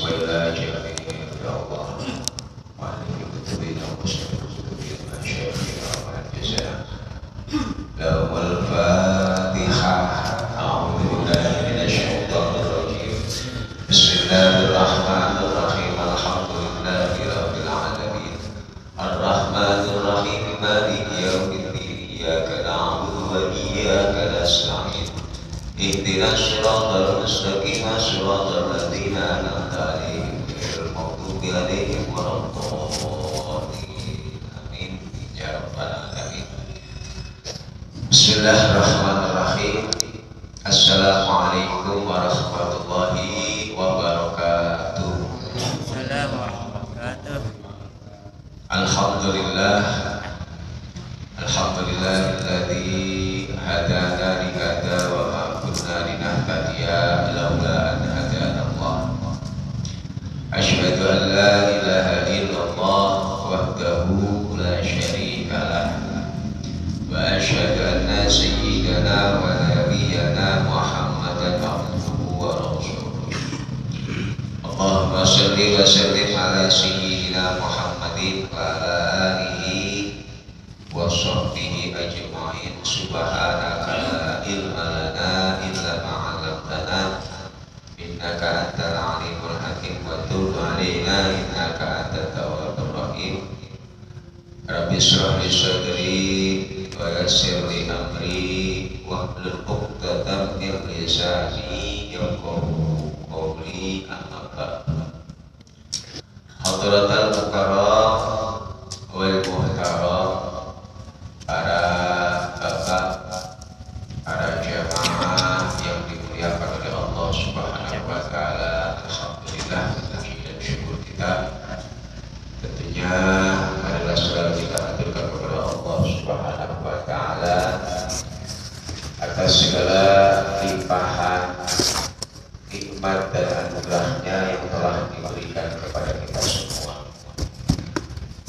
وإلى جميع الله وعن المكتوبين والمستكتوبين مشايخنا والجزاء لهم الفاتحة. أعوذ بالله من الشيطان الرجيم. بسم الله الرحمن الرحيم. الحمد لله رب العالمين الرحمن الرحيم مالك يوم الدين. إياك نعبد وإياك نستعين. اهدنا الصراط المستقيم صراط الذين أنعمت عليهم غير المغضوب عليهم ولا الضالين. آمين يا رب العالمين. Bismillahirrahmanirrahim. Assalamualaikum warahmatullahi wabarakatuh. Alhamdulillah. Alhamdulillahilladzi hadana li hada wa ma kunna linahtadiya laula an hadana Allah. Asyhadu an la ilaha illallah wahdahu la syarika lah. Wa asyhadu anna sayyidana wa nabiyyana Muhammadan abduhu wa rasuluh. Allahumma shalli wa sallim ala sayyidina Muhammadin wa ala alihi wa sahbihi ajma'in. Subhanaka la ilma lana illa ma 'allamtana innaka antal alimul hakim wa tub 'alaina innaka antat tawwabur rahim. Rabbi shrah li sadri wa yassir li amri wahlul 'uqdatam min lisani yafqahu qawli. Amma ba'd. Hadratal mukarram wal muhtaram, para bapak, para jamaah yang dimuliakan oleh Allah Subhanahu wa taala. Alhamdulillah, puji dan syukur kita tentunya adalah selalu kita haturkan kepada Allah Subhanahu wa taala atas segala limpahan nikmat dan anugerahnya yang telah diberikan kepada kita semua.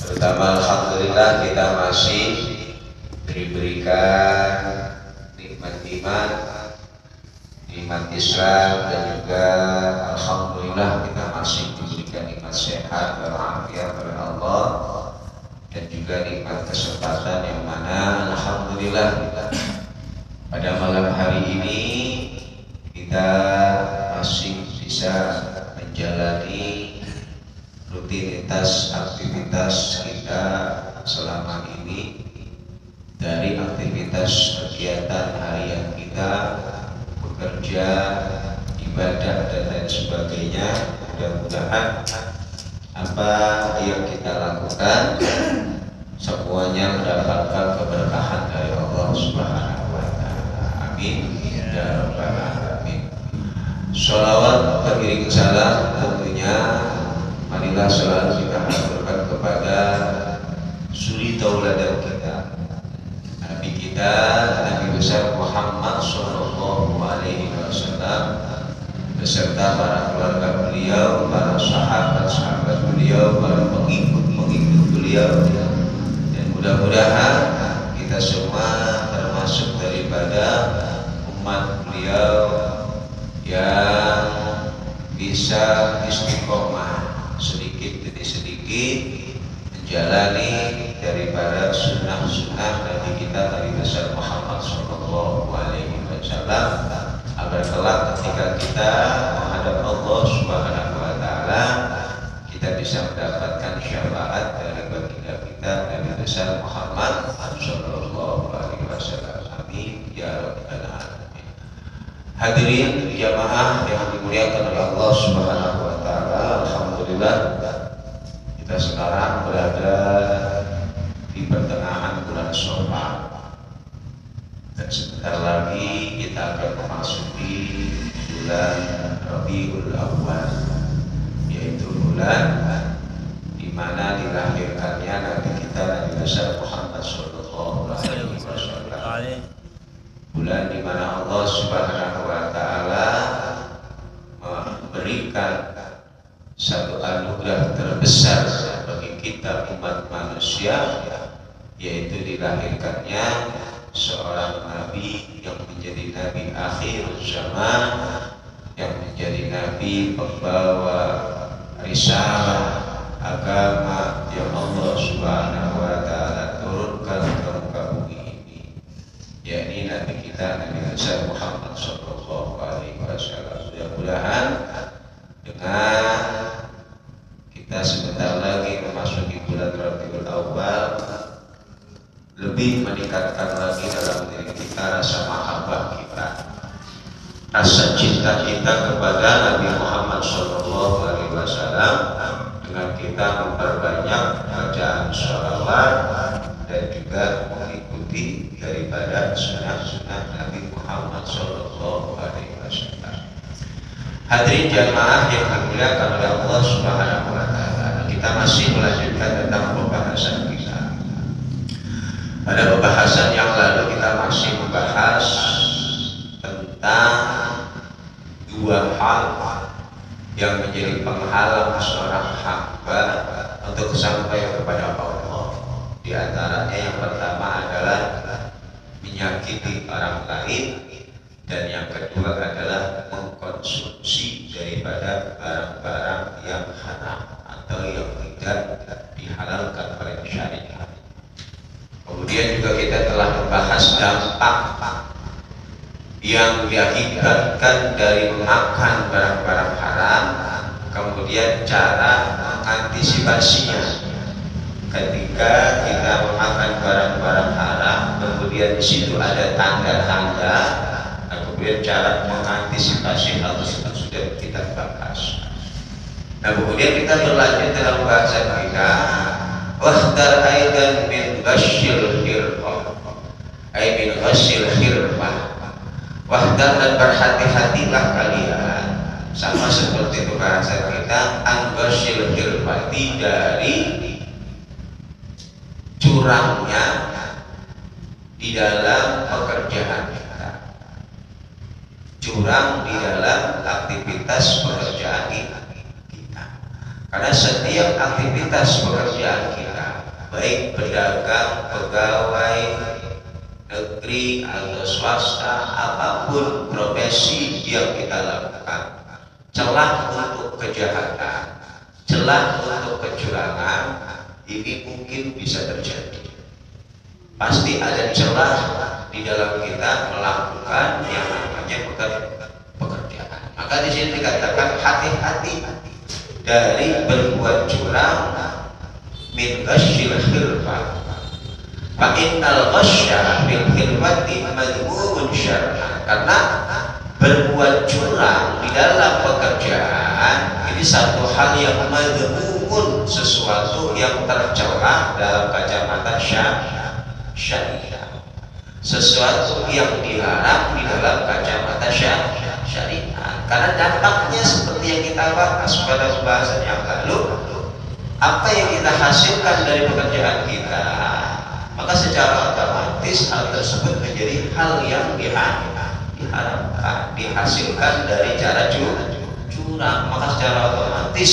Terutama alhamdulillah kita masih diberikan nikmat iman, nikmat Islam, dan juga alhamdulillah kita masih diberikan nikmat sehat dan afiat oleh Allah, dan juga nikmat kesempatan yang mana alhamdulillah pada malam hari ini kita masih bisa menjalani rutinitas aktivitas kita selama ini, dari aktivitas kegiatan harian kita, bekerja, ibadah dan lain sebagainya. Mudah-mudahan apa yang kita lakukan semuanya mendapatkan keberkahan dari Allah Subhanahu wa taala. Amin ya rabbal alamin. Sholawat beriring salam tentunya marilah selalu kita haturkan kepada suri tauladan kita, Nabi kita, Nabi besar Muhammad sallallahu alaihi wasallam, beserta para keluarga beliau, para sahabat-sahabat beliau, para pengikut-pengikut beliau, dan mudah-mudahan kita semua termasuk daripada umat beliau yang bisa istiqomah sedikit demi sedikit menjalani daripada sunnah-sunnah Nabi kita, Nabi besar Muhammad sallallahu alaihi wasallam, agar kelak ketika kita menghadap Allah Subhanahu wa taala kita bisa mendapatkan syafaat dari baginda kita Nabi besar Muhammad sallallahu alaihi wasallam. Amin ya rabbal alamin. Hadirin jamaah yang dimuliakan oleh Allah Subhanahu wa taala, alhamdulillah kita sekarang berada di pertengahan bulan Syawal, dan sebentar lagi kita akan memasuki bulan Rabiul Awwal, yaitu bulan di mana dilahirkannya Nabi kita Nabi besar Muhammad sallallahu alaihi wasallam. Bulan di mana Allah Subhanahu wa taala memberikan satu anugerah terbesar bagi kita umat manusia, yaitu dilahirkannya seorang nabi yang menjadi nabi akhir zaman, yang menjadi nabi pembawa risalah agama yang Allah Subhanahu wa taala turunkan ke muka bumi ini, yakni Nabi kita Nabi Muhammad sallallahu alaihi wasallam. Mudah-mudahan dengan kita sebentar lagi memasuki bulan Rabiul Awal, lebih meningkatkan lagi dalam diri kita rasa mahabbah kita, rasa cinta kita kepada Nabi Muhammad SAW, dengan kita memperbanyak bacaan sholawat dan juga mengikuti daripada sunnah-sunnah Nabi Muhammad SAW. Hadirin jamaah yang dimuliakan oleh Allah Subhanahu wa taala, kita masih melanjutkan tentang pembahasan kita. Pada pembahasan yang lalu kita masih membahas tentang dua hal yang menjadi penghalang seorang hamba untuk sampai kepada Allah. Di antaranya yang pertama adalah menyakiti orang lain, dan yang kedua adalah mengkonsumsi daripada barang-barang yang haram atau yang tidak dihalalkan oleh syariat. Kemudian juga kita telah membahas dampak yang diakibatkan dari memakan barang-barang haram, kemudian cara mengantisipasinya. Ketika kita memakan barang-barang haram, kemudian di situ ada tanda-tanda, kemudian cara mengantisipasi hal tersebut sudah kita bahas. Nah, kemudian kita berlanjut dalam bahasan kita, wahdar aidan min ghasyil hirqah, ay min ghasyil hirqah. Wahdar, dan berhati-hatilah kalian, sama seperti bahasan kita, an ghasyil hirqah, dari curangnya di dalam pekerjaan kita, curang di dalam aktivitas pekerjaan kita. Karena setiap aktivitas pekerjaan kita, baik pedagang, pegawai negeri atau swasta, apapun profesi yang kita lakukan, celah untuk kejahatan, celah untuk kecurangan, ini mungkin bisa terjadi. Pasti ada celah di dalam kita melakukan yang namanya pekerjaan. Maka di sini dikatakan hati-hati dari berbuat curang, min ghasyil hirqah. Fa innal ghasya fil hirqati madhmumun syar'an. Karena berbuat curang di dalam pekerjaan ini satu hal yang madhmumun, sesuatu yang tercela dalam kacamata syariat, sesuatu yang dilarang di dalam kacamata syariat. Karena dampaknya seperti yang kita bahas pada pembahasan yang lalu, apa yang kita hasilkan dari pekerjaan kita, maka secara otomatis hal tersebut menjadi hal yang diharapkan, dihasilkan dari cara curang. Maka secara otomatis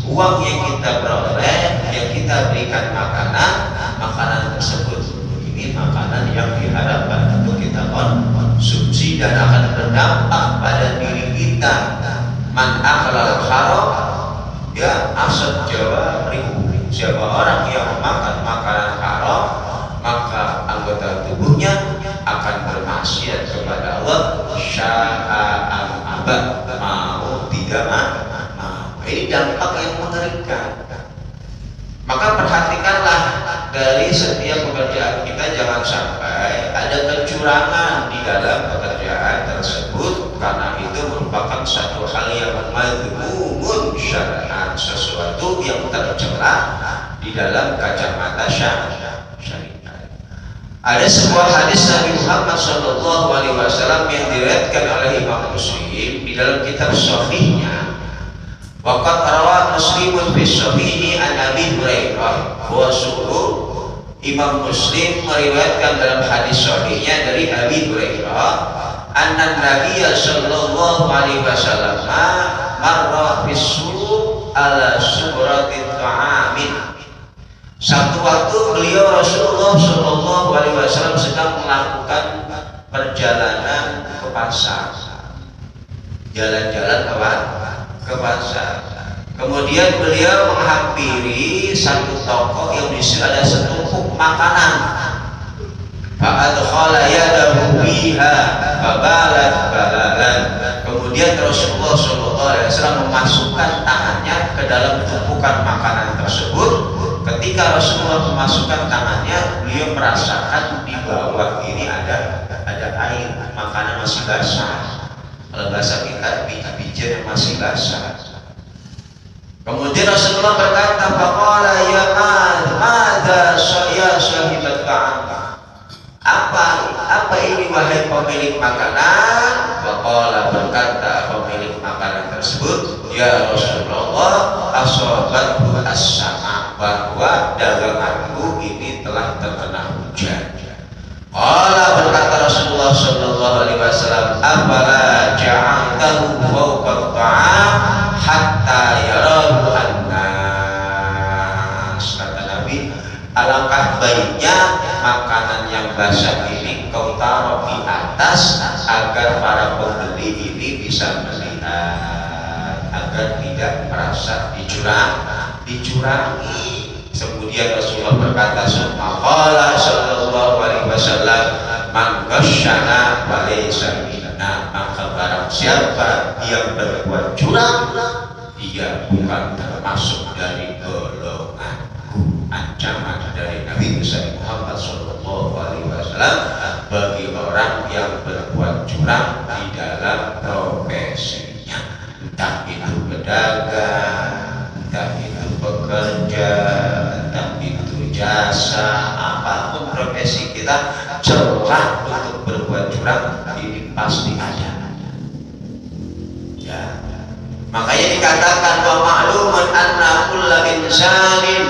uang yang kita peroleh, yang kita berikan makanan tersebut, ini makanan yang diharapkan untuk kita konsumsi dan akan berdampak pada diri kita. Man akhlal haram, ya asad Jawa ribu. Siapa orang yang memakan makanan haram, maka anggota tubuhnya akan bermaksiat kepada Allah. Sya'am abad, mau tidak mau. Ini dampak yang mengerikan. Maka perhatikanlah dari setiap pekerjaan kita, jangan sampai ada kecurangan di dalam pekerjaan tersebut, karena itu merupakan satu hal yang madhmumun syar'an, sesuatu yang tercela di dalam kacamata syariat. Ada sebuah hadis Nabi Muhammad SAW yang diriwayatkan oleh Imam Muslim di dalam kitab Sahihnya. Waqad rawa Muslimun fi Sahihi an Abi Hurairah, bahwa Imam Muslim meriwayatkan dalam hadis sahihnya dari Abi Hurairah, anna Nabiy sallallahu alaihi wasallam marra fi suq ala suratit ta'amin. Satu waktu beliau Rasulullah sallallahu alaihi wasallam sedang melakukan perjalanan ke pasar, jalan-jalan ke pasar. Kemudian beliau menghampiri satu toko yang di situ ada setumpuk makanan. Fa'adkhala yadahu fiha fabalat balalan. Kemudian Rasulullah SAW memasukkan tangannya ke dalam tumpukan makanan tersebut. Ketika Rasulullah memasukkan tangannya, beliau merasakan di bawah ini ada air, makanan masih basah. Kalau bahasa kita biji-bijian yang masih basah. Kemudian Rasulullah berkata, faqala ya madza ya sahibat ta'am. Apa ini wahai pemilik makanan? Faqala berkata pemilik makanan tersebut, ya Rasulullah, asobatku as-sama, bahwa daganganku ini telah terkena hujan. Qala berkata Rasulullah sallallahu alaihi wasallam, afala ja'altahu fawqa ta'am hatta yarahu an-nas. Kata Nabi, alangkah baiknya makanan yang basah ini kau taruh di atas agar para pembeli ini bisa melihat, agar tidak merasa dicurangi. Kemudian Rasulullah berkata, summa qala sallallahu alaihi wasallam, man ghasyana falaysa minna. Maka barang siapa yang berbuat curang, dia bukan termasuk dari golonganku. Ancaman dari Nabi Muhammad sallallahu alaihi wasallam bagi orang yang berbuat curang di dalam profesinya, entah itu pedagang, entah itu bekerja, entah itu jasa, apapun profesi kita, celah untuk berbuat curang ini pasti ada. Ya. Makanya dikatakan wa ma'lumun anna kulla insanin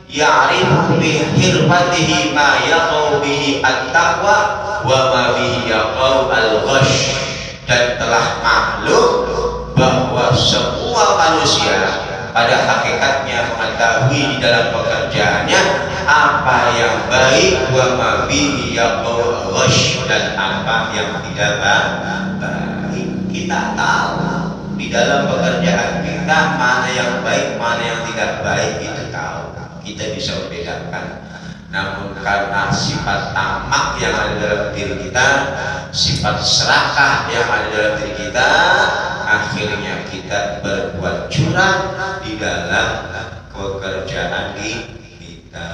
ya'rifu bi hirfatihi ma yaqau bihi at-taqwa wa ma bihi yaqau al-ghash. Dan telah maklum bahwa semua manusia pada hakikatnya mengetahui di dalam pekerjaannya apa yang baik, wa ma bihi yaqau al-ghash, dan apa yang tidak baik. Kita tahu di dalam pekerjaan kita mana yang baik, mana yang tidak baik, itu tahu. Kita bisa membedakan. Namun karena sifat tamak yang ada dalam diri kita, sifat serakah yang ada dalam diri kita, akhirnya kita berbuat curang di dalam pekerjaan kita.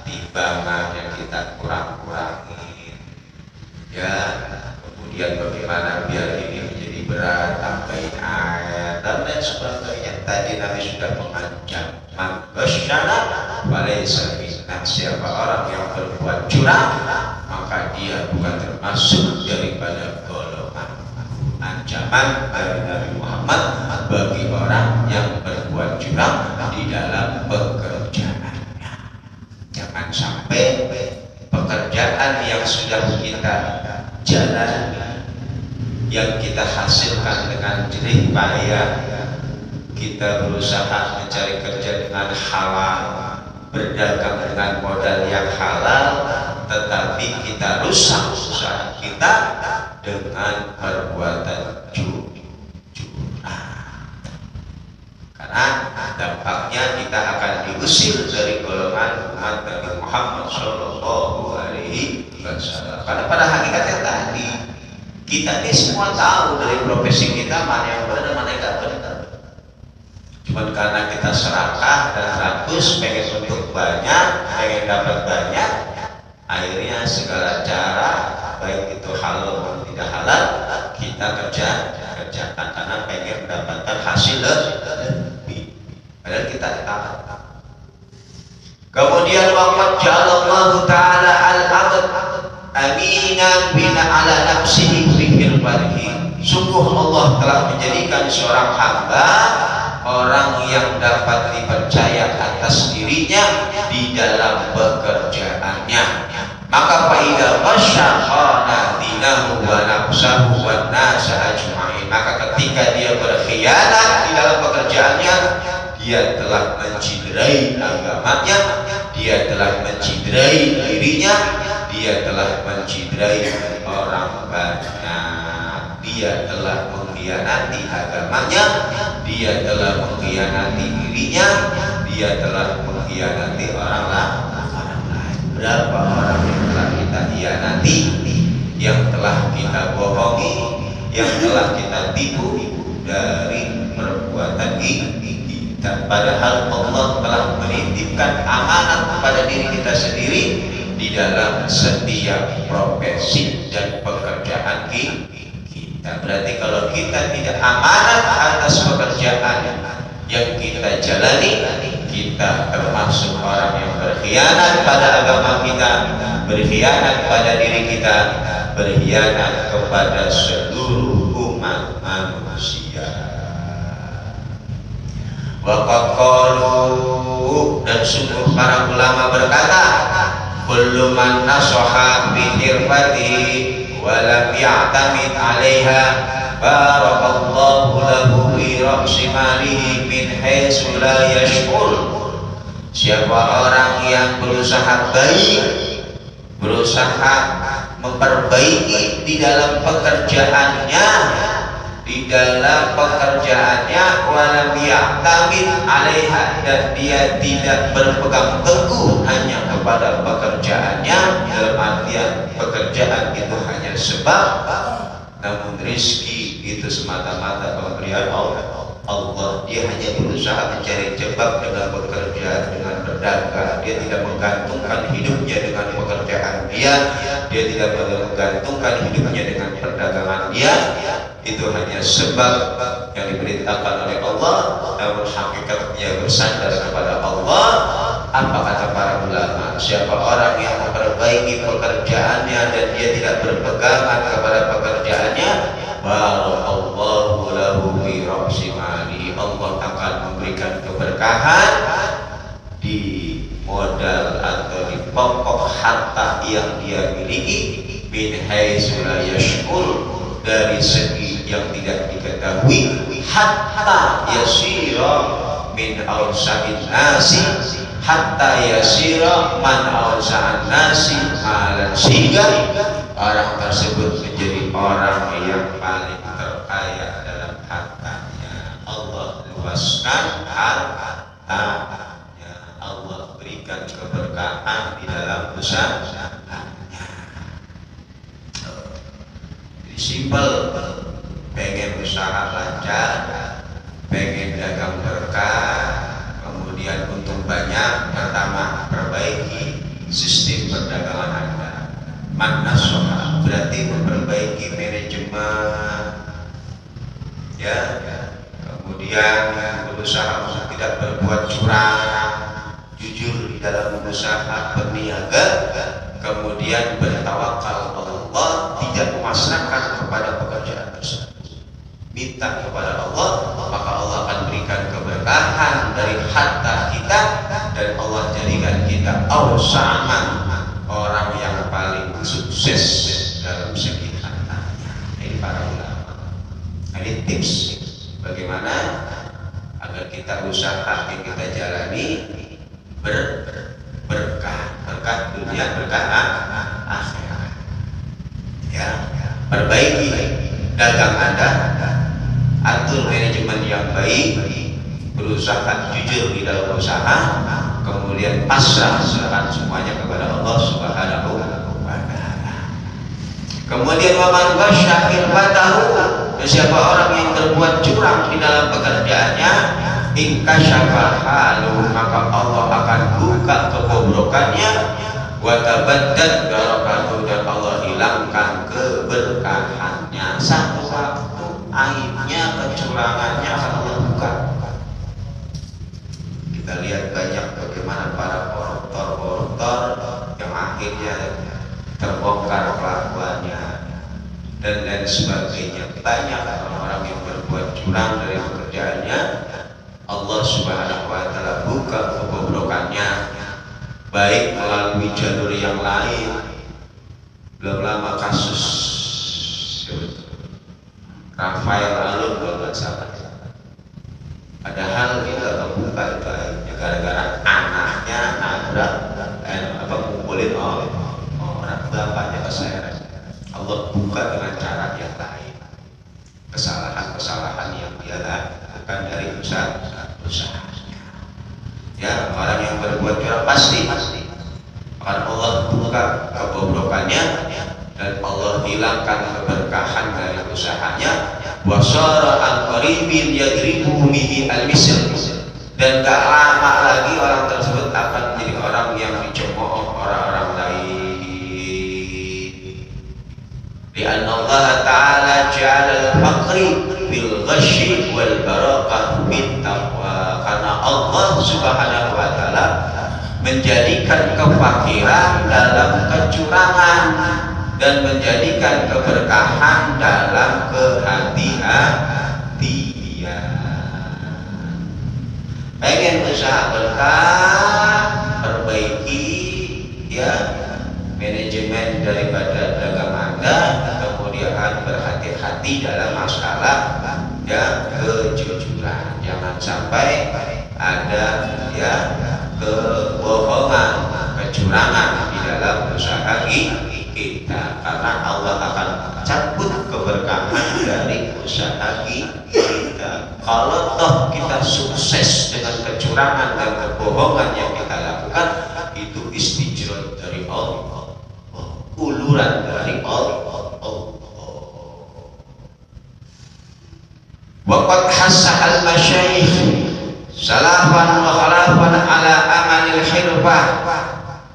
Timbangan yang kita kurang-kurangin, ya. Kemudian bagaimana biar ini menjadi berat, tambahin air dan lain sebagainya. Tadi Nabi sudah mengancam, man ghasyana falaysa minna. Siapa orang yang berbuat curang, maka dia bukan termasuk daripada golongan. Ancaman dari Nabi Muhammad bagi orang yang berbuat curang di dalam pekerjaannya. Jangan sampai pekerjaan yang sudah kita jalani, yang kita hasilkan dengan jerih payah, kita berusaha mencari kerja dengan halal, berdagang dengan modal yang halal, tetapi kita rusak usaha kita dengan perbuatan curang. Karena dampaknya kita akan diusir dari golongan umat Nabi Muhammad Shallallahu Alaihi Wasallam. Karena pada hakikatnya tadi kita ini semua tahu dari profesi kita mana yang benar, mana yang tidak benar. Cuman karena kita serakah dan rakus, pengen untuk banyak, pengen dapat banyak, akhirnya segala cara, baik itu halal maupun tidak halal, kita kerjakan karena pengen mendapatkan hasil lebih. Padahal kita tahu. Kemudian waqad ja'alallahu ta'ala al-'abd aminan bina ala nafsihi fi hirfatihi. Sungguh Allah telah menjadikan seorang hamba orang yang dapat dipercaya atas dirinya di dalam pekerjaannya. Maka faida masyaqana dinahu wa nafsahu wa nasa ajma'in. Maka ketika dia berkhianat di dalam pekerjaannya, dia telah menciderai agamanya, dia telah menciderai dirinya, dia telah menciderai orang banyak, dia telah mengkhianati agamanya, dia telah mengkhianati dirinya, dia telah mengkhianati orang lain. Berapa orang yang telah kita khianati, yang telah kita bohongi, yang telah kita tipu dari perbuatan kita. Padahal Allah telah menitipkan amanat kepada diri kita sendiri di dalam setiap profesi dan pekerjaan kita. Berarti kalau kita tidak amanat atas pekerjaan yang kita jalani, kita termasuk orang yang berkhianat pada agama kita, berkhianat pada diri kita, berkhianat kepada seluruh umat manusia. Waqaqalu, dan sungguh para ulama berkata, kullu man nasaha bi hirfatihi wa lam ya'tamid 'alaiha barakallahu lahu fi ra'si malihi min haitsu la yash'ur. Siapa orang yang berusaha baik, berusaha memperbaiki di dalam pekerjaannya, walam ya'tamid 'alaiha, dan dia tidak berpegang teguh hanya kepada pekerjaannya, dalam artian pekerjaan itu hanya sebab, namun rizki itu semata-mata pemberian Allah. Dia hanya berusaha mencari sebab dengan bekerja, dengan berdagang. Dia tidak menggantungkan hidupnya dengan pekerjaan dia tidak menggantungkan hidupnya dengan perdagangan dia. Itu hanya sebab yang diperintahkan oleh Allah, namun hakikatnya bersandar kepada Allah. Apa kata para ulama? Siapa orang yang memperbaiki pekerjaannya dan dia tidak berpegangan kepada pekerjaannya, barakallahu lahu fi ra'si mali, Allah akan memberikan keberkahan di modal atau di pokok harta yang dia miliki, min haitsu la yash'ur, dari segi yang tidak diketahui, hatta yasira min awsa'in nasi, hatta yasira man awsa'an nasi malan, sehingga orang tersebut menjadi orang yang paling terkaya dalam hartanya. Allah luaskan hartanya, Allah berikan keberkahan di dalam usahanya. Simpel, pengen usaha lancar, pengen dagang berkah, kemudian untung banyak, pertama perbaiki sistem perdagangan Anda. Manasoha berarti memperbaiki manajemen, ya. Kemudian berusaha untuk tidak berbuat curang, jujur di dalam usaha, berniaga, kemudian bertawakal Allah, tidak memasrahkan kepada pekerjaan tersebut, minta kepada Allah, maka Allah akan berikan keberkahan dari harta kita, dan Allah jadikan kita awsaman, orang yang paling sukses dalam segi hartanya. Ini para ulama. Ini tips bagaimana agar kita usaha yang kita jalani berkah dunia, berkah akhirat. Ya, perbaiki dagang Anda, atur manajemen yang baik, berusaha jujur di dalam usaha, kemudian serahkan semuanya kepada Allah Subhanahu wa Ta'ala. Kemudian waman ghasya irbatahu, siapa orang yang berbuat curang di dalam pekerjaannya, inkasyafa halu, maka Allah akan buka kebobrokannya, wa tabaddad barakatuh, dan Allah hilangkan keberkahannya. Satu waktu aibnya, kecurangannya akan Allah buka. Kita lihat banyak bagaimana para koruptor yang akhirnya terbongkar kelakuannya dan lain sebagainya. Banyak orang-orang yang berbuat curang dari pekerjaannya, Allah Subhanahu wa Ta'ala buka kebobrokannya, baik melalui jalur yang lain. Belum lama kasus Rafael Alun kalau nggak salah, padahal kita terbuka itu akhirnya gara-gara anaknya nabrak ngumpulin orang, bapaknya keseret. Allah buka dengan cara yang lain kesalahan-kesalahan yang dia lakukan. diselamatkan dari usahanya. Ya, orang yang berbuat curang pasti akan Allah buka kebobrokannya dan Allah hilangkan keberkahan dari usahanya. Wasara al-qaribin yadribu bihi al-misl, dan gak lama lagi orang tersebut akan menjadi orang yang dicemooh orang-orang lain. Lianna Allah Ta'ala ja'ala al-faqri bil ghashyi wal barakah bit taqwa, karena Allah Subhanahu wa Ta'ala menjadikan kefakiran dalam kecurangan dan menjadikan keberkahan dalam kehati-hatian. Pengen usaha berkah, perbaiki ya manajemen daripada dagang Anda, kemudian berhati-hati dalam masalah ya kejujuran. Jangan sampai ada ya kebohongan, kecurangan di dalam usaha kita, karena Allah akan cabut keberkahan dari usaha kita. Kalau toh kita sukses dengan kecurangan dan kebohongan yang kita lakukan, itu istijrah dari Allah, uluran dari Allah. Waqad hassa al-masyayikh salafan wa khalafan ala amalil hirfah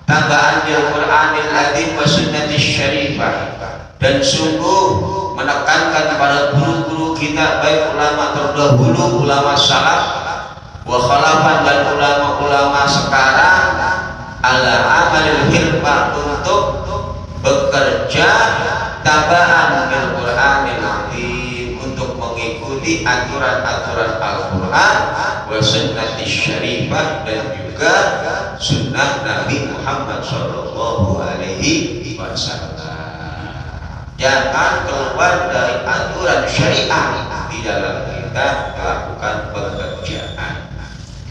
tabaan bil Qur'anil azim wa sunnatis syarifah, dan sungguh menekankan para guru-guru kita, baik ulama terdahulu, ulama salaf wa khalafan, dan ulama-ulama sekarang, ala amalil hirfah, untuk bekerja tabaan bil Qur'anil azim, untuk mengikuti aturan-aturan Al-Quran wa sunnatis syarifah, dan juga sunnah Nabi Muhammad Sallallahu Alaihi Wasallam. Jangan keluar dari aturan syariah di dalam kita melakukan pekerjaan.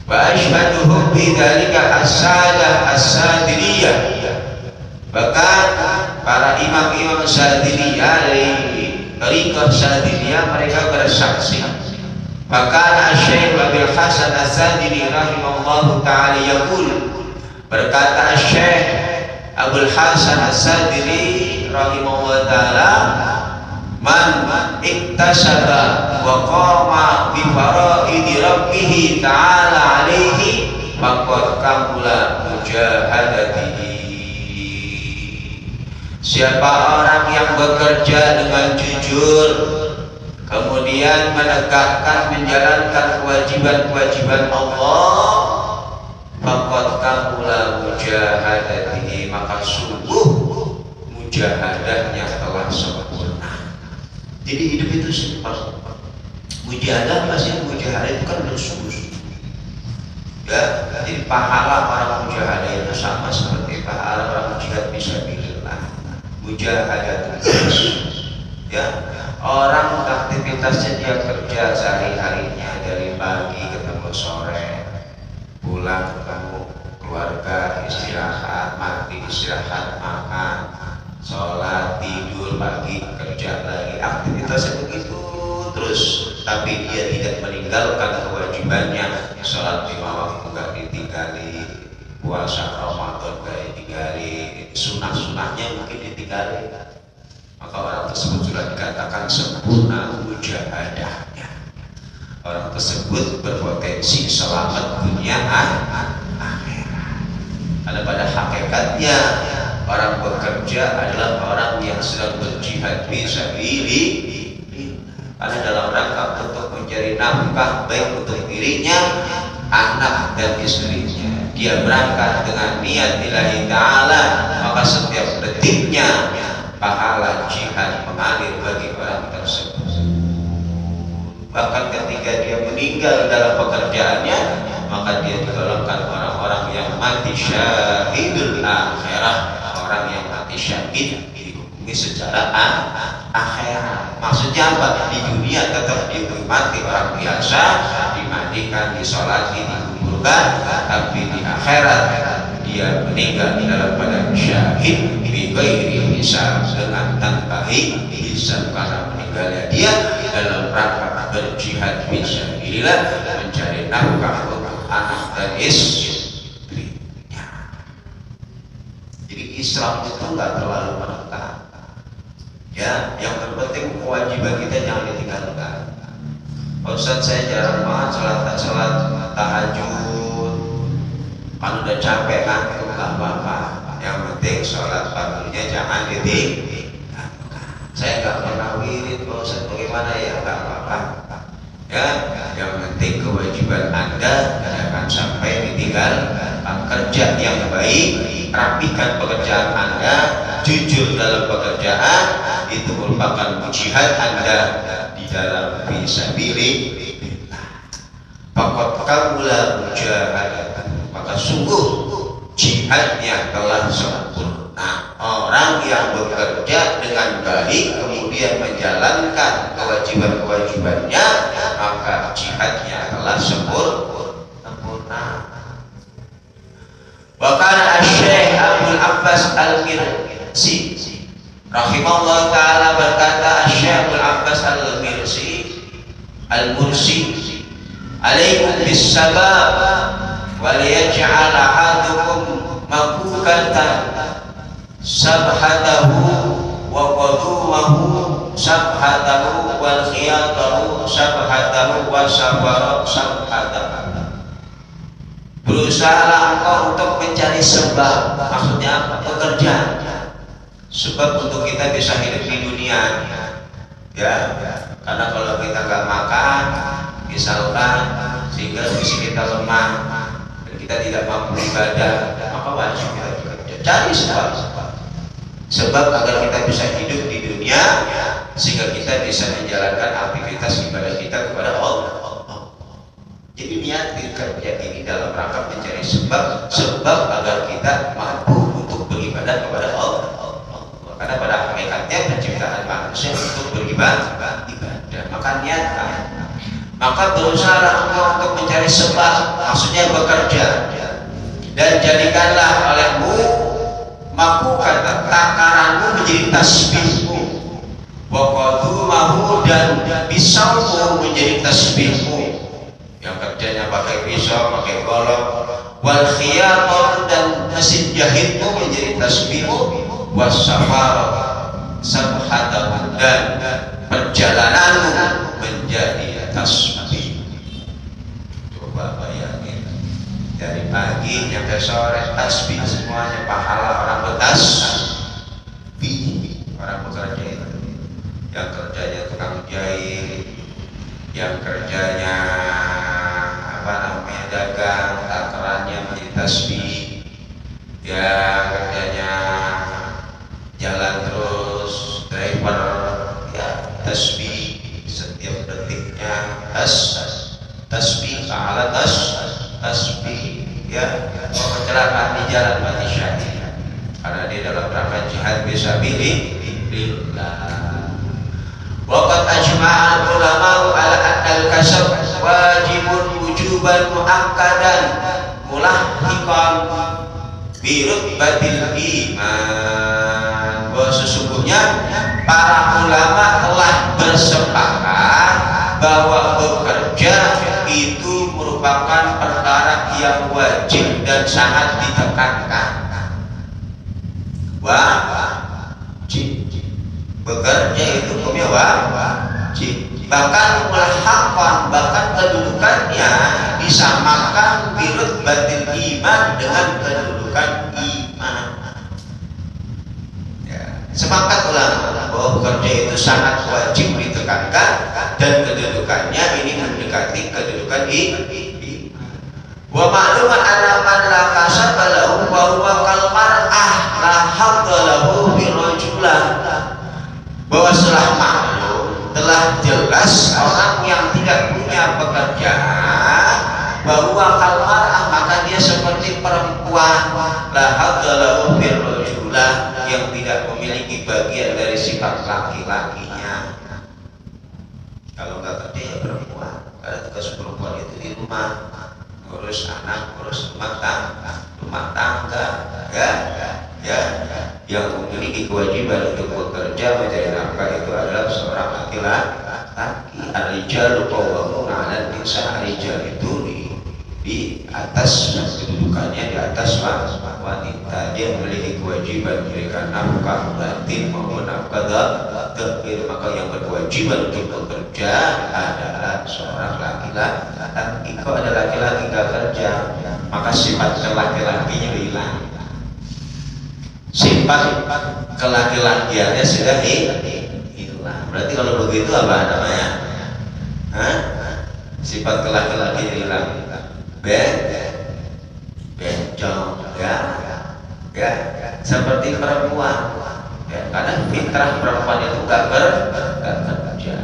Wa ashhaduhum bidzalika as-sadah as-sadiriyah, bahkan para imam-imam sadiriyah dari tariqah sadiriyah mereka bersaksi. Bahkan Syekh Abil Hasan As-Sadili rahimahullahu ta'ala yaqul, berkata Syekh Abul Hasan As-Sadili rahimahullahu ta'ala, man iktasaba wa qama bi faraidi rabbih ta'ala alaihi faqad kamula mujahadatihi. Siapa orang yang bekerja dengan jujur, kemudian menegakkan, menjalankan kewajiban-kewajiban Allah, faqad kamula mujahadatihi, maka sungguh mujahadahnya telah sempurna. Jadi hidup itu simpel. Mujahadah pasti, mujahadah itu kan lurus. Ya, jadi pahala para mujahadah itu sama seperti pahala orang jihad fisabilillah. Mujahadah terus. Ya, orang aktivitasnya dia kerja sehari-harinya dari pagi ketemu sore, pulang ketemu keluarga, istirahat, mandi, istirahat, makan, sholat, tidur, pagi kerja lagi, aktivitasnya begitu terus. Tapi dia tidak meninggalkan kewajibannya, sholat 5 waktu gak ditinggali, puasa Ramadan gak ditinggali, sunah-sunahnya mungkin ditinggali, maka orang tersebut sudah dikatakan sempurna mujahadahnya. Orang tersebut berpotensi selamat dunia akhirat. Karena pada hakikatnya orang bekerja adalah orang yang sedang berjihad fisabilillah, karena dalam rangka untuk mencari nafkah baik untuk dirinya, anak dan istrinya. Dia berangkat dengan niat lillahi ta'ala, maka setiap detiknya pahala jihad mengalir bagi orang tersebut. Bahkan ketika dia meninggal dalam pekerjaannya, maka dia digolongkan orang-orang yang mati syahidul akhirah, orang yang mati syahid dihukumi secara akhirat. Maksudnya apa? Di dunia tetap dihormati orang biasa, dimandikan, disolati, dikuburkan, tapi di akhirat dia meninggal dalam badan syahid bi ghairi hisab, dengan tanpa hisab, karena meninggalnya dia dalam rangka berjihad fisabilillah mencari nafkah untuk anak dan istrinya. Jadi Islam itu nggak terlalu menekan. Ya, yang terpenting kewajiban kita jangan ditinggalkan. Ustaz, saya jarang banget salat tahajud. Kalau udah capek kan itu nggak apa-apa. Yang penting sholat fardunya jangan ditinggalkan. Saya nggak pernah wirid, Ustaz, bagaimana ya, nggak apa-apa. Ya, yang penting kewajiban Anda jangan sampai ditinggalkan. Kerja yang baik, rapikan pekerjaan Anda, jujur dalam pekerjaan, itu merupakan jihad Anda di dalam fisabilillah. Faqad kamula mujahadatan, maka sungguh jihadnya telah sempurna. Orang yang bekerja dengan baik kemudian menjalankan kewajiban-kewajibannya, maka jihadnya telah sempurna. Wa kana Asy-Syaikh Abdul Abbas Al-Mirsi rahimahullah ta'ala berkata, Asy-Syaikh Abdul Abbas Al-Mursi, alaikum bis sabab waliyaj'al ahadukum mabukatan sabhatahu wa qadumahu sabhatahu wal khiyatahu sabhatahu wa sabhatahu. Berusahalah engkau untuk mencari sebab, maksudnya apa? Pekerjaan. Sebab untuk kita bisa hidup di dunia, ya. Karena kalau kita nggak makan, misalkan, sehingga fisik kita lemah dan kita tidak mampu ibadah, maka wajib kita bekerja. Cari sebab agar kita bisa hidup di dunia, sehingga kita bisa menjalankan aktivitas ibadah kita kepada Allah. Jadi niat kerja ini dalam rangka mencari sebab agar kita mampu untuk beribadah kepada Allah. Karena pada hakikatnya penciptaan manusia untuk beribadah, maka niatkan. Maka berusaha engkau untuk mencari sebab, maksudnya bekerja, dan jadikanlah olehmu makukan takaranmu menjadi tasbihmu, wa qadumahu, dan pisaumu menjadi tasbihmu. Yang kerjanya pakai pisau, pakai golok, wal khiyatah, dan mesin jahitmu menjadi tasbihmu, was safar sabhatahu, dan perjalananmu menjadi tasbih. Coba bayangin, dari pagi sampai sore tasbih semuanya, pahala orang bertasbih. Orang bekerja itu, yang kerjanya tukang jahit, yang kerjanya dagang, takarannya menjadi tasbih, yang kerjanya jalan terus, driver, ya tasbih, setiap detiknya tasbih, pahala tasbih, ya. Kecelakaan di jalan mati syahid karena dia dalam rangka jihad fisabilillah. Waqad ajma'al ulama ala anna al-kasab wajibun wujuban muakkadan mulahhiqan bi rutbatil iman. Bahwa sesungguhnya para ulama telah bersepakat bahwa bekerja itu merupakan perkara yang wajib dan sangat ditekankan. Wajib. Bekerja itu hukumnya wajib, bahkan mulahaqan, bahkan kedudukannya disamakan birut batin iman dengan kedudukan iman. Ya, sepakat ulama bahwa bekerja itu sangat wajib ditekankan dan kedudukannya ini mendekati kedudukan iman. Wa ma'luman anna man la kasaba lahu wa huwa kal mar'ah la hadda lahu bi rajulah. Bahwa setelah maklum, telah jelas orang yang tidak punya pekerjaan, bahwa kalmar'ah, maka dia seperti perempuan la haddalahu birrajulah, yang tidak memiliki bagian dari sifat laki-lakinya. Kalau nggak kerja ya perempuan, karena tugas perempuan itu di rumah, ngurus anak, ngurus rumah tangga, ya. Yang memiliki kewajiban untuk bekerja mencari nafkah itu adalah seorang laki-laki. laki. Ar-rijalu qawwamuna 'alan nisa. Rijal itu di atas, kedudukannya di atas wanita. Dia memiliki kewajiban memberikan nafkah batin maupun nafkah zahir. Maka yang berkewajiban untuk bekerja adalah seorang laki-laki. Kalau ada laki-laki nggak kerja, maka sifat laki-lakinya hilang. Sifat kelaki-lakiannya sudah hilang. Berarti kalau begitu apa namanya? Sifat kelaki-lakinya hilang. Bencong, ya, seperti perempuan, ya, karena fitrah perempuan itu gak kerja.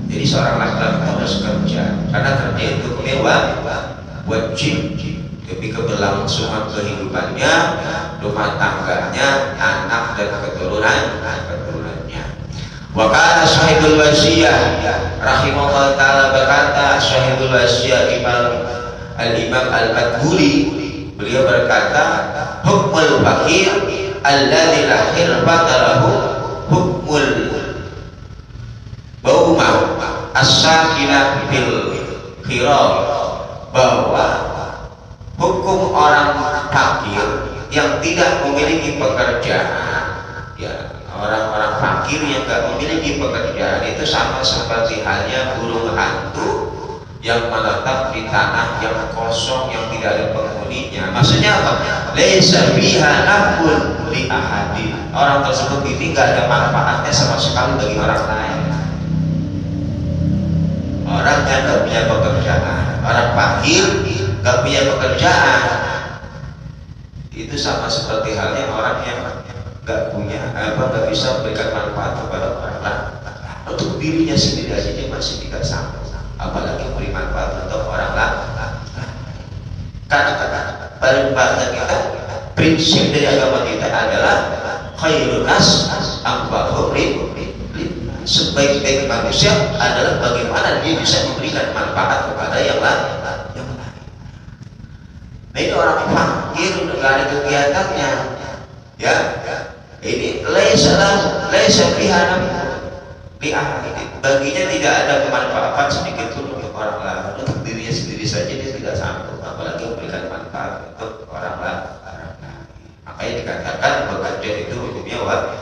Jadi seorang laki-laki harus kerja, karena kerja itu wajib demi keberlangsungan kehidupannya, rumah tangganya, anak dan keturunannya. Wa kana sahibul wasiyah rahimahullah taala, berkata sahibul wasiyah Al-Imam Al-Madhuri, beliau berkata, hukmul fakir alladzi la khilfata lahu hukmul bauma as-sakinah bil khirab, bahwa hukum orang fakir yang tidak memiliki pekerjaan, ya, orang-orang fakir yang tidak memiliki pekerjaan itu sama seperti halnya burung hantu yang menetap di tanah yang kosong yang tidak ada penghuninya. Maksudnya apa? Laisa fiha naf'un li ahadin. Orang tersebut ini tidak ada manfaatnya sama sekali bagi orang lain. Orang yang tidak punya pekerjaan, orang fakir tidak punya pekerjaan, itu sama seperti halnya orang yang nggak punya nggak bisa memberikan manfaat kepada orang lain. Untuk dirinya sendiri aja dia masih tidak sampai, apalagi memberi manfaat untuk orang lain. Karena paling banyak kita, prinsip dari agama kita adalah khairun nas anfa'uhum lin-nas. Sebaik-baik manusia adalah bagaimana dia bisa memberikan manfaat kepada yang lain. Nah, ini orang fakir nggak ada kegiatannya, ya. Ini laisa fiha li ahadin. Baginya tidak ada kemanfaatan sedikit pun untuk orang lain. Untuk dirinya sendiri saja dia tidak sanggup, apalagi memberikan manfaat untuk orang lain. Makanya dikatakan bekerja itu hukumnya wajib.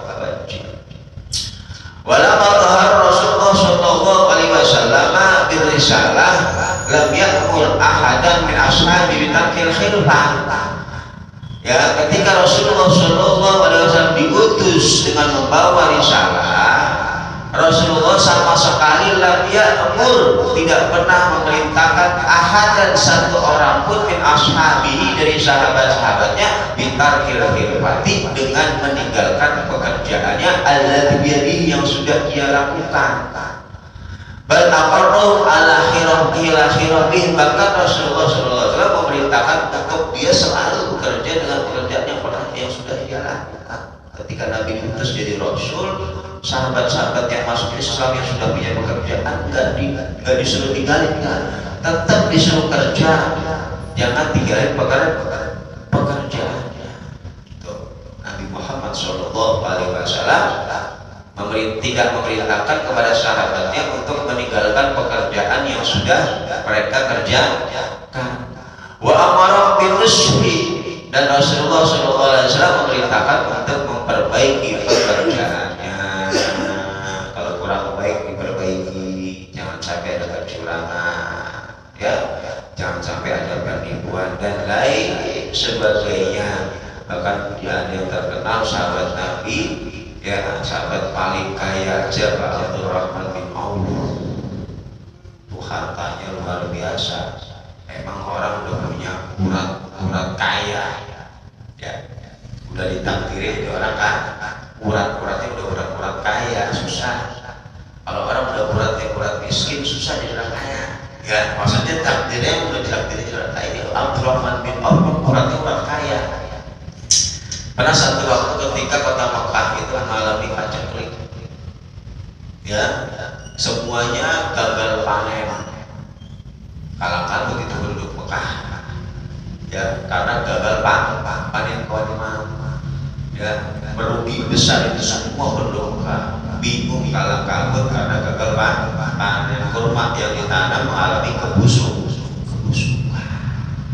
Walamma dhahara Rasulullah sallallahu alaihi wasallam birrisalah lam ya'mur ahadan min ashabi bitarkil khilfah. Ya, ketika Rasulullah sallallahu alaihi wasallam diutus dengan membawa risalah, Rasulullah sama sekali lam ya'mur, tidak pernah memerintahkan ahadan satu orang pun min ashabihi dari sahabat-sahabatnya bitarkil khilfati, dengan meninggalkan pekerjaannya alladzi biyadihi yang sudah dia lakukan. Bal aqarru ala khirabih, bahkan Rasulullah SAW memerintahkan untuk dia selalu bekerja dengan pekerjaan yang sudah dia lakukan. Ketika Nabi diutus jadi Rasul, sahabat-sahabat yang masuk Islam yang sudah punya pekerjaan nggak disuruh tinggalin, tetap disuruh kerja, jangan tinggalin pekerjaannya. Nabi Muhammad SAW tidak memerintahkan kepada sahabatnya untuk meninggalkan pekerjaan yang sudah mereka kerjakan. Wa amara bil rusli, dan Rasulullah SAW memerintahkan untuk memperbaiki pekerjaannya. Kalau kurang baik diperbaiki, jangan sampai ada kecurangan, ya, jangan sampai ada penipuan dan lain sebagainya. Bahkan ada yang terkenal sahabat Nabi, ya, sahabat paling kaya siapa? Abdurrahman bin Auf. Itu hartanya luar biasa. Emang orang udah punya urat kaya, ya, udah ditakdirin di orang kan, uratnya udah urat kaya, susah. Kalau orang udah urat miskin, susah jadi orang kaya. Ya, maksudnya takdirnya udah ditakdirin orang kaya. Abdurrahman bin Auf uratnya urat kaya. Pada satu waktu ketika kota Mekah itu mengalami paceklik, ya, semuanya gagal panen. Kalangan begitu penduduk Mekah, ya, karena gagal panen kurma, ya, merugi besar itu semua penduduk Mekah, bingung kalang kabut karena gagal panen. panen kurma yang ditanam mengalami kebusukan.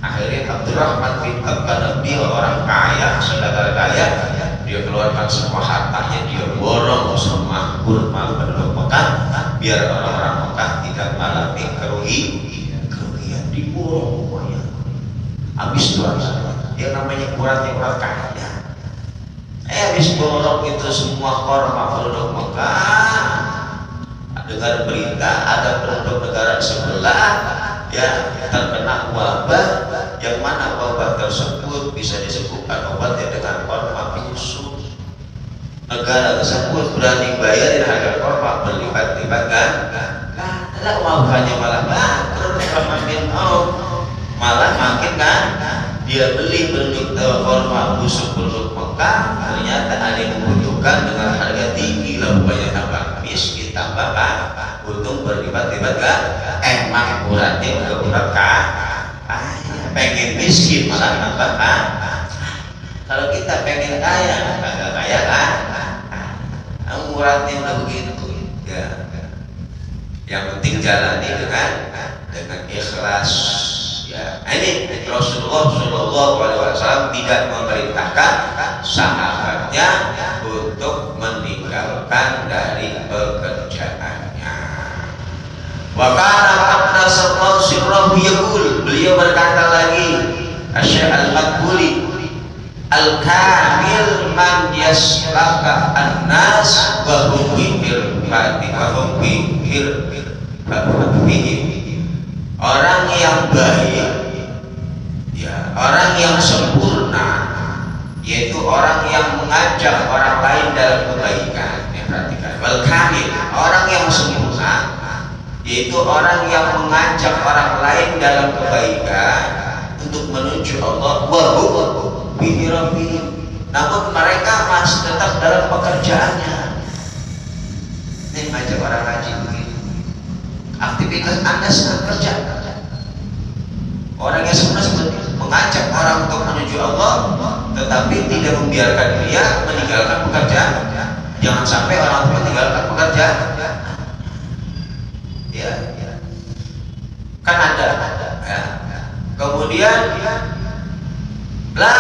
Akhirnya Abdurrahman bin Al-Qanabi, orang kaya, saudagar kaya, dia keluarkan semua hartanya, dia borong semua kurma penduduk Mekah biar orang-orang Mekah tidak mengalami kerugian. Diborong semuanya. Habis itu dia namanya kurangnya orang kaya. Habis borong itu semua kurma penduduk Mekah, dengar berita ada penduduk negara sebelah ya terkena wabah, yang mana wabah tersebut bisa disembuhkan obatnya dengan kurma busuk. Negara tersebut berani bayarin harga kurma berlipat-lipat kan? Tidak wabahnya malah bangkrut, malah makin kan? Dia beli penduduk kurma busuk penduduk Mekah, ternyata ada yang membutuhkan dengan harga tinggi, lalu banyak tambah miskin, tambah kan? Untung berlipat-lipat kan? Emang uratnya udah urat kan? Pengen miskin malah nambah kan? Kalau kita pengen kaya, kagak kaya kan? Uratnya udah begitu ya. Yang penting jalani dengan ikhlas ya. Ini Rasulullah SAW tidak memerintahkan sahabatnya untuk meninggalkan dari pekerjaannya. Wa kana qabla sallallahu yaqul, beliau berkata lagi, Asy-Syaikh Al-Maqbuli, al-kamil man yaslaka an-nas wa hum bi-irfati wa hum bi-irfati. Orang yang baik ya, orang yang sempurna, yaitu orang yang mengajak orang lain dalam kebaikan. Ya, perhatikan, wal kamil, orang yang sempurna, yaitu orang yang mengajak orang lain dalam kebaikan untuk menuju Allah, wa hum bi rabbihim, namun mereka masih tetap dalam pekerjaannya. Ini ngajak orang ngaji begitu, aktivitas Anda sedang kerja. Orang yang sebenarnya mengajak orang untuk menuju Allah, tetapi tidak membiarkan dia meninggalkan pekerjaan. Jangan sampai orang itu meninggalkan pekerjaan. Ya, kan ada. Ya. Kemudian la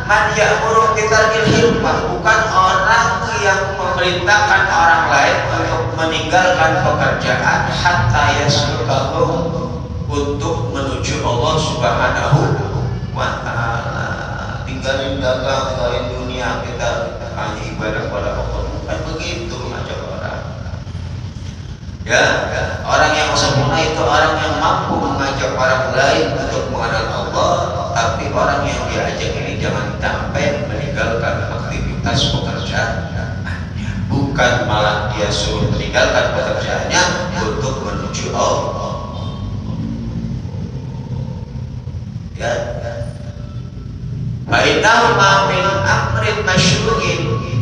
man ya'muru bitarkil hirfah, bukan orang yang memerintahkan orang lain untuk meninggalkan pekerjaan hatta yaslukahu, untuk menuju Allah Subhanahu wa ta'ala. Tinggalin dagang, tinggalin dunia, kita hanya ibadah pada Allah, bukan begitu ngajak orang. Ya, orang yang sempurna itu orang yang mampu mengajak orang lain untuk mengenal Allah, tapi orang yang diajak ini jangan sampai meninggalkan aktivitas pekerjaan, bukan malah dia suruh meninggalkan pekerjaannya untuk menuju Allah. Ya, Bainahu ma min amrin masyru'in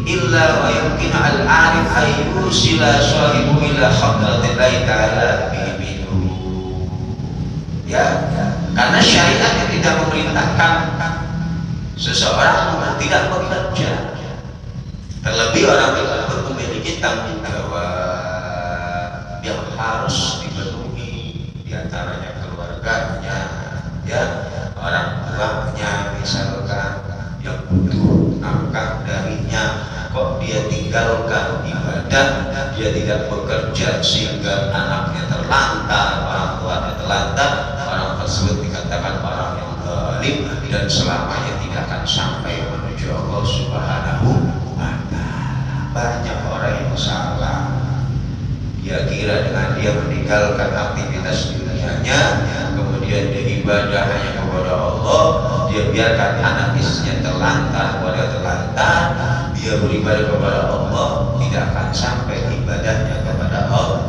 illa wa yumkinu al-arif ayyusila sahibu ila hadratillahi ta'ala bihibidu. Ya, karena syariat tidak memerintahkan seseorang tidak bekerja, terlebih orang tersebut memiliki tanggung jawab yang harus dipenuhi, diantaranya keluarganya, ya, orang tuanya misalkan yang butuh nafkah darinya, kok dia tinggalkan ibadah, dia tidak bekerja sehingga anaknya terlantar, orang tuanya terlantar, orang tersebut dikatakan orang yang zalim dan selamanya tidak akan sampai menuju Allah Subhanahu wa ta'ala. Banyak orang yang salah, dia kira dengan dia meninggalkan aktivitas dunianya, kemudian dia ibadah hanya kepada Allah, dia biarkan anak istrinya terlantar, keluarga terlantar, dia beribadah kepada Allah, tidak akan sampai ibadahnya kepada Allah,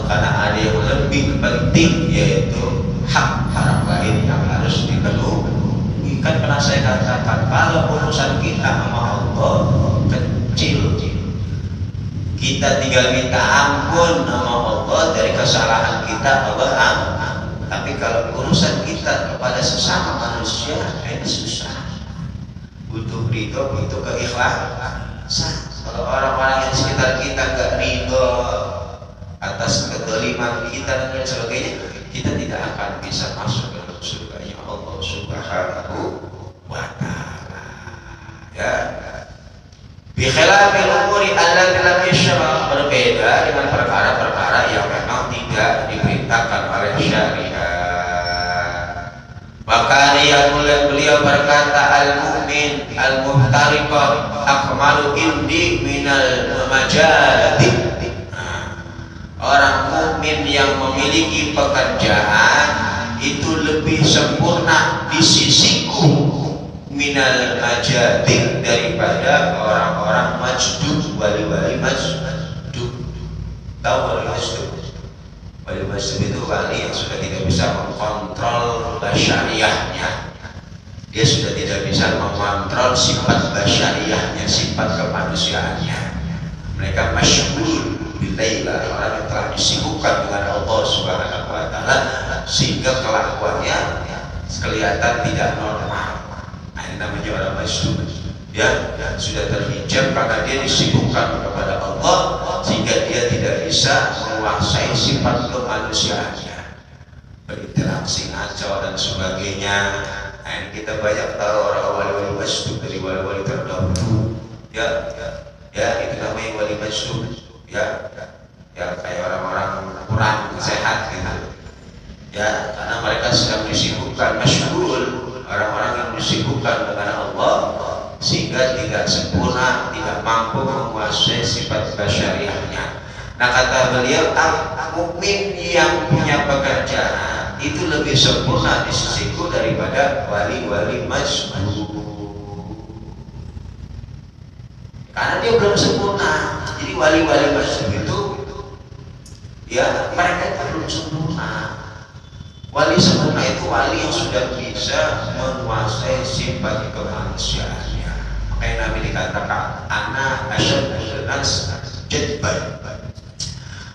karena ada yang lebih penting, yaitu hak orang lain yang harus dipenuhi. Kan pernah saya katakan, kalau urusan kita sama Allah kecil, kita tinggal minta ampun sama Allah dari kesalahan kita, Allah ampun. Tapi kalau urusan kita kepada sesama manusia, ini susah. Butuh ridho, butuh keikhlasan. Kalau orang-orang yang di sekitar kita nggak ridho, atas kedoliman kita dan lain sebagainya, kita tidak akan bisa masuk ke dalam surganya Allah Subhanahu wa Ta'ala. Ya, bi khilafil umuri allati lam yashra', berbeda dengan perkara-perkara yang memang tidak diperintahkan oleh syariat. Maka beliau berkata, al-mu'min al-muhtariqah akmalu indi minal majalati. Orang mukmin yang memiliki pekerjaan itu lebih sempurna di sisiku minal majadik daripada orang-orang majdud, wali-wali majdud. Tahu wali majdud? Wali majdud itu wali yang sudah tidak bisa mengkontrol basyariahnya. Dia sudah tidak bisa mengontrol sifat basyariahnya, sifat kemanusiaannya. Mereka masyhur bilailah, orang yang telah disibukkan dengan Allah Subhanahu wa Ta'ala sehingga kelakuannya kelihatan tidak normal. Nah, ini namanya orang masyhur, ya, sudah terhijab karena dia disibukkan kepada Allah sehingga dia tidak bisa menguasai sifat kemanusiaannya, berinteraksi ngaco dan sebagainya. Nah, ini kita banyak tahu orang wali-wali masyhur dari wali-wali terdahulu, ya, itu namanya wali masyhur. Ya, kayak orang-orang kurang sehat gitu. Ya, karena mereka sedang disibukkan, masyhur, orang-orang yang disibukkan dengan Allah sehingga tidak sempurna, tidak mampu menguasai sifat basyariahnya. Nah, kata beliau, mukmin yang punya pekerjaan itu lebih sempurna di sisiku daripada wali-wali masyhur. Karena dia belum sempurna. Jadi wali-wali masyhur itu, ya, mereka itu belum sempurna. Wali sempurna itu wali yang sudah bisa menguasai sifat kemanusiaannya. Makanya Nabi dikatakan, ana asyadun nas jadban.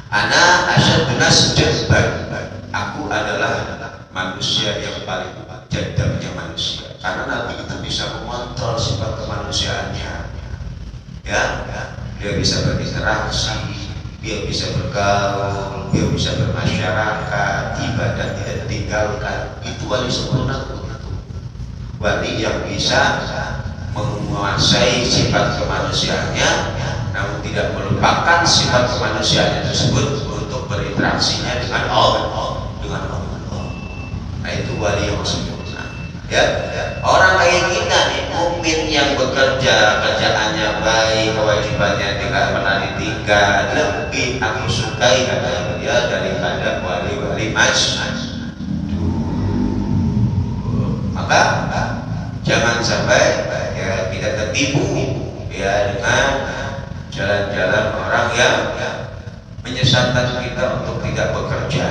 Ana asyadun nas jadban. Aku adalah manusia yang paling jadabnya manusia. Karena Nabi itu bisa mengontrol sifat kemanusiaannya. Ya, dia bisa berinteraksi, dia bisa bergaul, dia bisa bermasyarakat, ibadah tidak ditinggalkan. Itu wali sempurna. Wali yang bisa menguasai sifat kemanusiaannya, namun tidak melupakan sifat kemanusiaannya tersebut untuk berinteraksinya dengan Allah. Nah, itu wali yang sempurna. Ya, orang kayak kita nih, mukmin yang bekerja, kerjaannya baik, kewajibannya tidak pernah ditinggal, lebih aku sukai kata dia daripada wali-wali masyhur. Maka jangan sampai ya kita tertipu ya dengan jalan-jalan orang yang menyesatkan kita untuk tidak bekerja,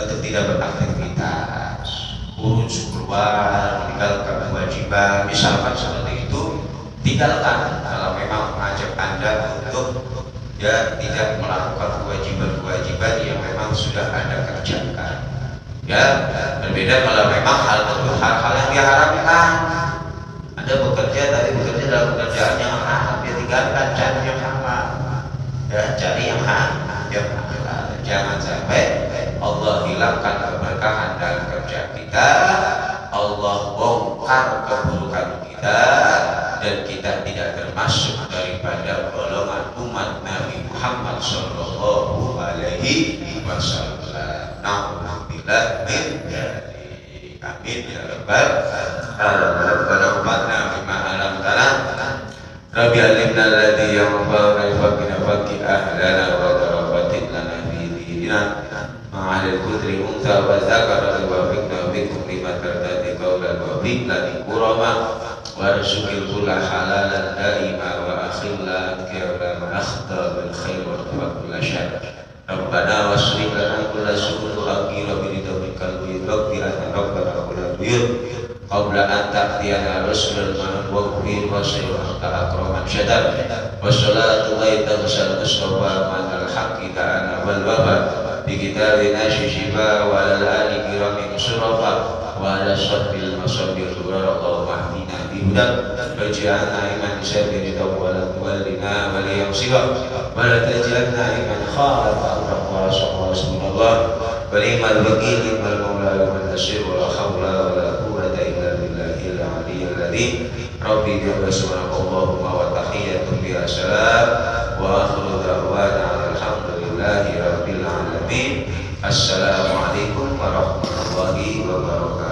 untuk tidak beraktivitas, urus keluar, tinggalkan kewajiban, misalkan seperti itu, tinggalkan. Kalau memang mengajak Anda untuk ya tidak melakukan kewajiban-kewajiban yang memang sudah Anda kerjakan. Ya, berbeda kalau memang hal-hal yang diharamkan. Anda bekerja tapi bekerja dalam pekerjaan yang haram, ya tinggalkan, cari yang halal. Ya, cari yang halal. Jangan sampai Allah hilangkan keberkahan dalam kerja kita, Allah bongkar keburukan kita, dan kita tidak termasuk daripada golongan umat Nabi Muhammad Sallallahu Alaihi Wasallam. Alhamdulillah min dzalik. Amin ya rabbal alamin. Rabbana umatna bima alamtana. Rabbi alimna alladhi yanfa'una faqina faqih ahlana wa tarafatin lana fi dinina. Ma'al al-qudri unsa wa zakara wa fikna bikum lima tardati qawlan wa fikna dikurama wa rizqil kulla halalan daima wa akhilla kira ma akhta bil khair wa tawakkul syar. Rabbana wasrif lana kulla su'ul akhira bi ridwakal wa rabbana kulla buyut qabla an ta'tiyana rusulul manwaqin wa sayyidul akraman syadar wa salatu laita wasal mustafa man al-haqqi ta'ana wal waba bi kitabina shishiba wa al-ali kiramin surafa wa ala sahbil masabir Allahu mahdina bi hudan waj'alna iman sabiri tawwala walina wa liyamsiba wa la taj'alna iman khalafa Allah subhanallah wa ni'mal wakil ni'mal maula wa ni'mal nasir wa la haula wa la quwwata illa billahil aliyyil adzim. Rabbi jalla subhanallah wa tahiyyatu biha salam wa akhiru da'wana alhamdulillahi rabbil alamin. Assalamualaikum warahmatullahi wabarakatuh.